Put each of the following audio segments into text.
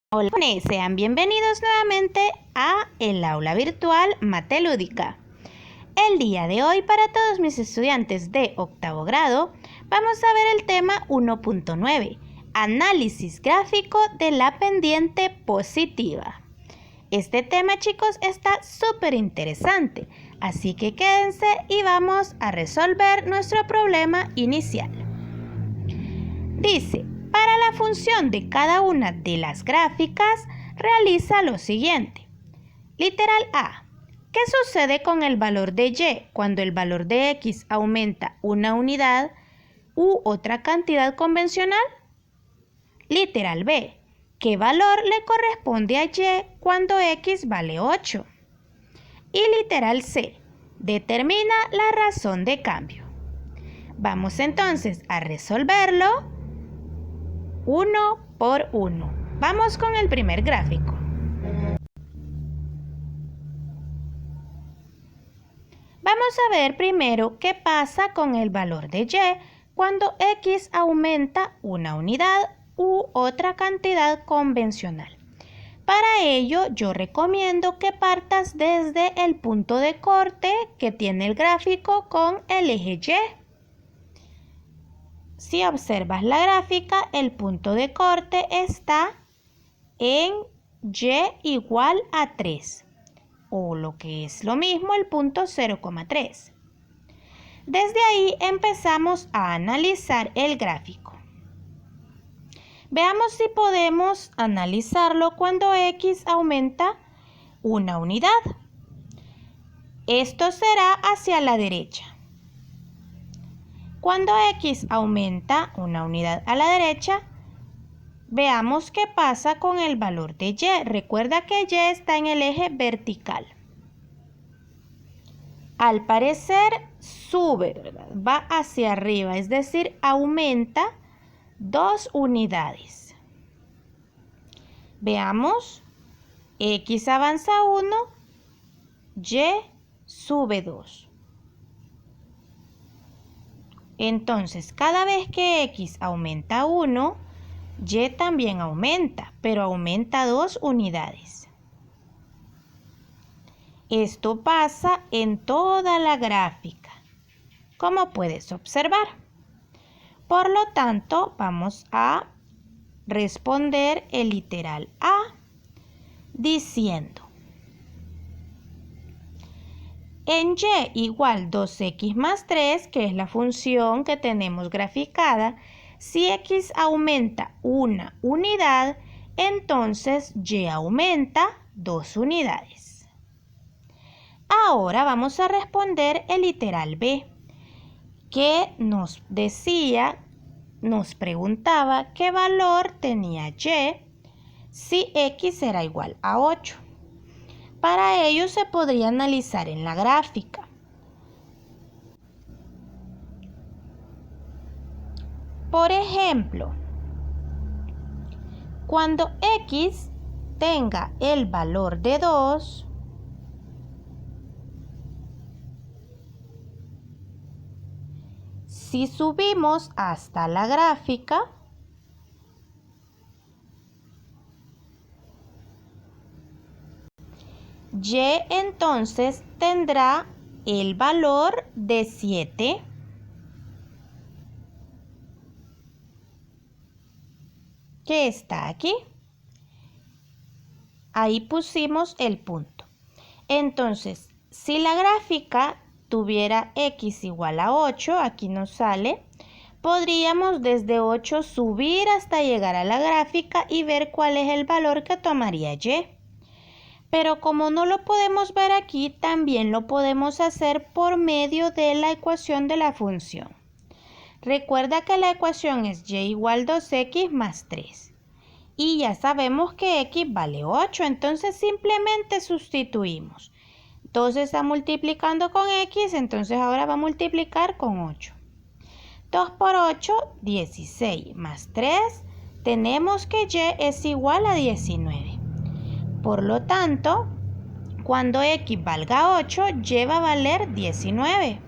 Hola, sean bienvenidos nuevamente a el aula virtual Matelúdica. El día de hoy, para todos mis estudiantes de octavo grado, vamos a ver el tema 1.9, análisis gráfico de la pendiente positiva. Este tema, chicos, está súper interesante, así que quédense y vamos a resolver nuestro problema inicial. Dice, para la función de cada una de las gráficas, realiza lo siguiente. Literal A. ¿Qué sucede con el valor de Y cuando el valor de X aumenta una unidad u otra cantidad convencional? Literal B. ¿Qué valor le corresponde a Y cuando X vale 8? Y literal C. Determina la razón de cambio. Vamos entonces a resolverlo uno por uno. Vamos con el primer gráfico. Vamos a ver primero qué pasa con el valor de Y cuando X aumenta una unidad u otra cantidad convencional. Para ello, yo recomiendo que partas desde el punto de corte que tiene el gráfico con el eje Y. Si observas la gráfica, el punto de corte está en Y igual a 3, o lo que es lo mismo, el punto 0,3. Desde ahí empezamos a analizar el gráfico. Veamos si podemos analizarlo cuando X aumenta una unidad. Esto será hacia la derecha. Cuando X aumenta una unidad a la derecha, veamos qué pasa con el valor de Y. Recuerda que Y está en el eje vertical. Al parecer sube, ¿verdad? Va hacia arriba, es decir, aumenta 2 unidades. Veamos, X avanza 1, Y sube 2. Entonces, cada vez que X aumenta 1, Y también aumenta, pero aumenta 2 unidades. Esto pasa en toda la gráfica, como puedes observar. Por lo tanto, vamos a responder el literal A diciendo: en Y igual 2X más 3, que es la función que tenemos graficada, si X aumenta una unidad, entonces Y aumenta 2 unidades. Ahora vamos a responder el literal B, que nos preguntaba qué valor tenía Y si X era igual a 8. Para ello se podría analizar en la gráfica. Por ejemplo, cuando X tenga el valor de 2, si subimos hasta la gráfica, Y entonces tendrá el valor de 7. Que está aquí. Ahí pusimos el punto. Entonces, si la gráfica tuviera X igual a 8, aquí nos sale, podríamos desde 8 subir hasta llegar a la gráfica y ver cuál es el valor que tomaría Y. Pero como no lo podemos ver aquí, también lo podemos hacer por medio de la ecuación de la función. Recuerda que la ecuación es Y igual 2X más 3. Y ya sabemos que X vale 8, entonces simplemente sustituimos. 2 está multiplicando con X, entonces ahora va a multiplicar con 8. 2 por 8, 16, más 3, tenemos que Y es igual a 19. Por lo tanto, cuando X valga 8, Y va a valer 19.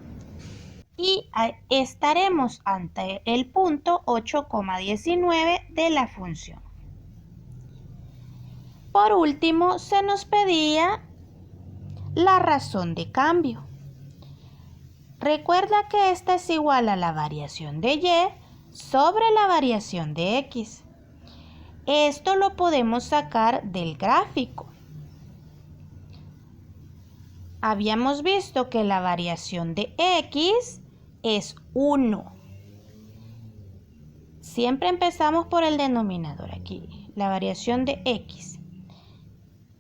Y estaremos ante el punto 8,19 de la función. por último, se nos pedía la razón de cambio. Recuerda que esta es igual a la variación de y sobre la variación de x. Esto lo podemos sacar del gráfico. Habíamos visto que la variación de x es 1. Siempre empezamos por el denominador aquí. La variación de x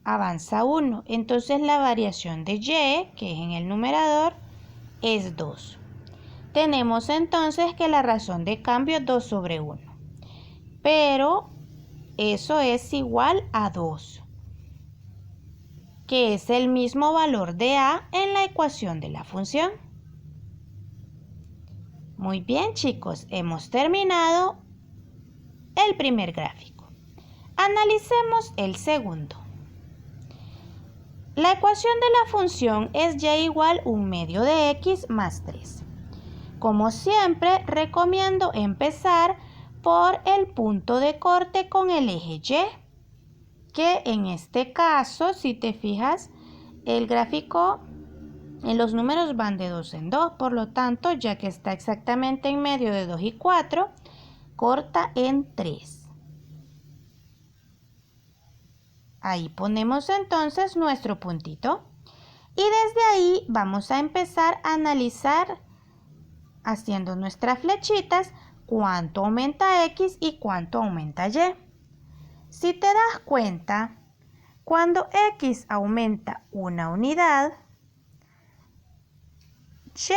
avanza 1. Entonces la variación de y, que es en el numerador, es 2. Tenemos entonces que la razón de cambio es 2 sobre 1. Pero eso es igual a 2, que es el mismo valor de a en la ecuación de la función. Muy bien, chicos, hemos terminado el primer gráfico. Analicemos el segundo. La ecuación de la función es y igual 1/2 de x más 3. Como siempre, recomiendo empezar por el punto de corte con el eje y, que en este caso, si te fijas, el gráfico en los números van de 2 en 2, por lo tanto, ya que está exactamente en medio de 2 y 4, corta en 3. Ahí ponemos entonces nuestro puntito y desde ahí vamos a empezar a analizar, haciendo nuestras flechitas, cuánto aumenta x y cuánto aumenta y. Si te das cuenta, cuando x aumenta una unidad, y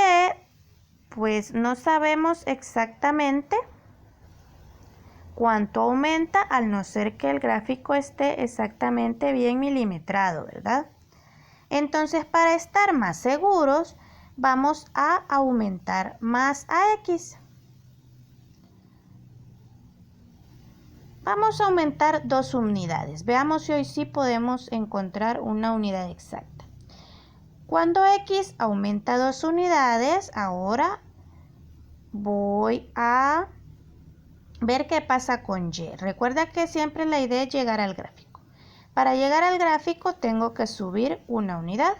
pues no sabemos exactamente cuánto aumenta, al no ser que el gráfico esté exactamente bien milimetrado, ¿verdad? Entonces, para estar más seguros, vamos a aumentar más a x. Vamos a aumentar 2 unidades. Veamos si hoy sí podemos encontrar una unidad exacta. Cuando x aumenta 2 unidades, ahora voy a ver qué pasa con y. Recuerda que siempre la idea es llegar al gráfico. Para llegar al gráfico tengo que subir una unidad.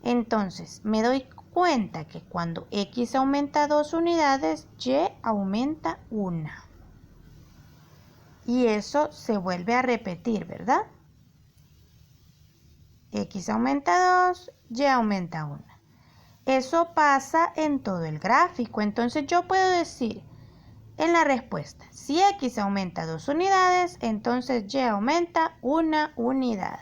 Entonces, me doy cuenta que cuando x aumenta 2 unidades, y aumenta 1. Y eso se vuelve a repetir, ¿verdad? X aumenta 2, y aumenta 1. Eso pasa en todo el gráfico. Entonces yo puedo decir en la respuesta, si x aumenta 2 unidades, entonces y aumenta 1 unidad.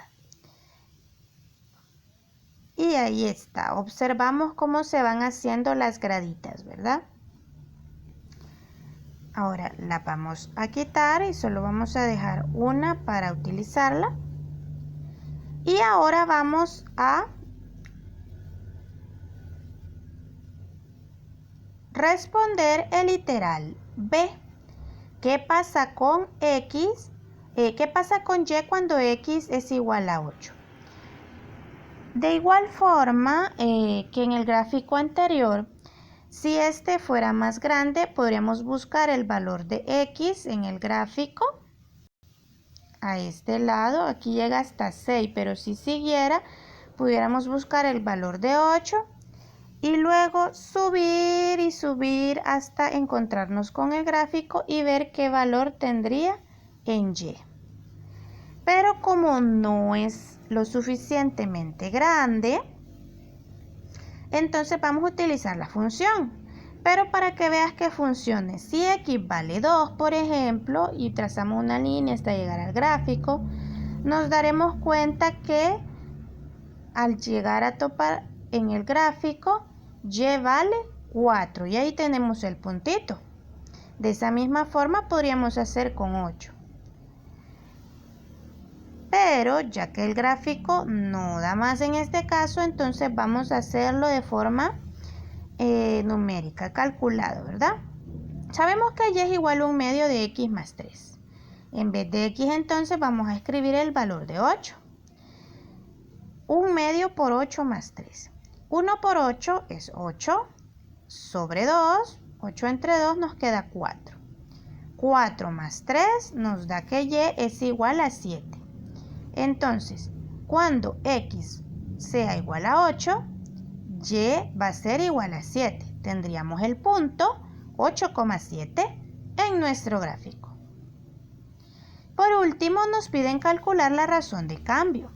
Y ahí está. Observamos cómo se van haciendo las graditas, ¿verdad? Ahora la vamos a quitar y solo vamos a dejar una para utilizarla. Y ahora vamos a responder el literal B. ¿Qué pasa con x? ¿Qué pasa con y cuando x es igual a 8? De igual forma que en el gráfico anterior, si este fuera más grande, podríamos buscar el valor de x en el gráfico. A este lado, aquí llega hasta 6, pero si siguiera, pudiéramos buscar el valor de 8 y luego subir y subir hasta encontrarnos con el gráfico y ver qué valor tendría en y. Pero como no es lo suficientemente grande, entonces vamos a utilizar la función. Pero para que veas que funcione, si x vale 2, por ejemplo, y trazamos una línea hasta llegar al gráfico, nos daremos cuenta que al llegar a topar en el gráfico, y vale 4 y ahí tenemos el puntito. De esa misma forma podríamos hacer con 8. Pero ya que el gráfico no da más en este caso, entonces vamos a hacerlo de forma numérica, calculado, ¿verdad? Sabemos que y es igual a 1/2 de x más 3. En vez de x entonces vamos a escribir el valor de 8. 1/2 por 8 más 3. 1 por 8 es 8 sobre 2. 8 entre 2 nos queda 4. 4 más 3 nos da que y es igual a 7. Entonces, cuando x sea igual a 8, y va a ser igual a 7. Tendríamos el punto 8,7 en nuestro gráfico. Por último, nos piden calcular la razón de cambio.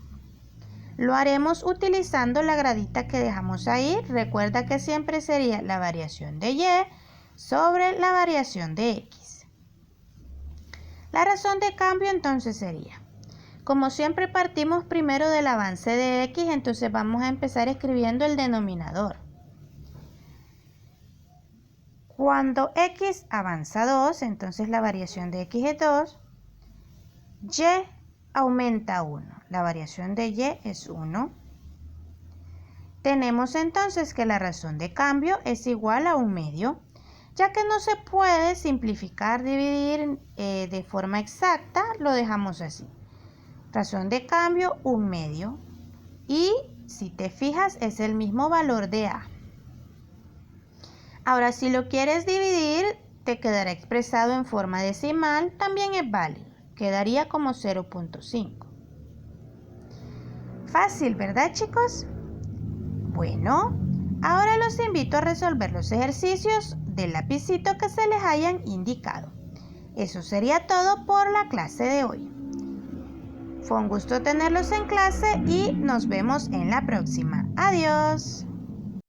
Lo haremos utilizando la gradita que dejamos ahí. Recuerda que siempre sería la variación de y sobre la variación de x. La razón de cambio entonces sería, como siempre partimos primero del avance de x, entonces vamos a empezar escribiendo el denominador. Cuando x avanza 2, entonces la variación de x es 2, y aumenta 1, la variación de y es 1. Tenemos entonces que la razón de cambio es igual a 1/2, ya que no se puede simplificar, dividir de forma exacta, lo dejamos así. Razón de cambio 1/2, y si te fijas es el mismo valor de a. Ahora, si lo quieres dividir, te quedará expresado en forma decimal, también es válido, quedaría como 0.5. Fácil, ¿verdad, chicos? Bueno, ahora los invito a resolver los ejercicios del lapicito que se les hayan indicado. Eso sería todo por la clase de hoy. Fue un gusto tenerlos en clase y nos vemos en la próxima. Adiós.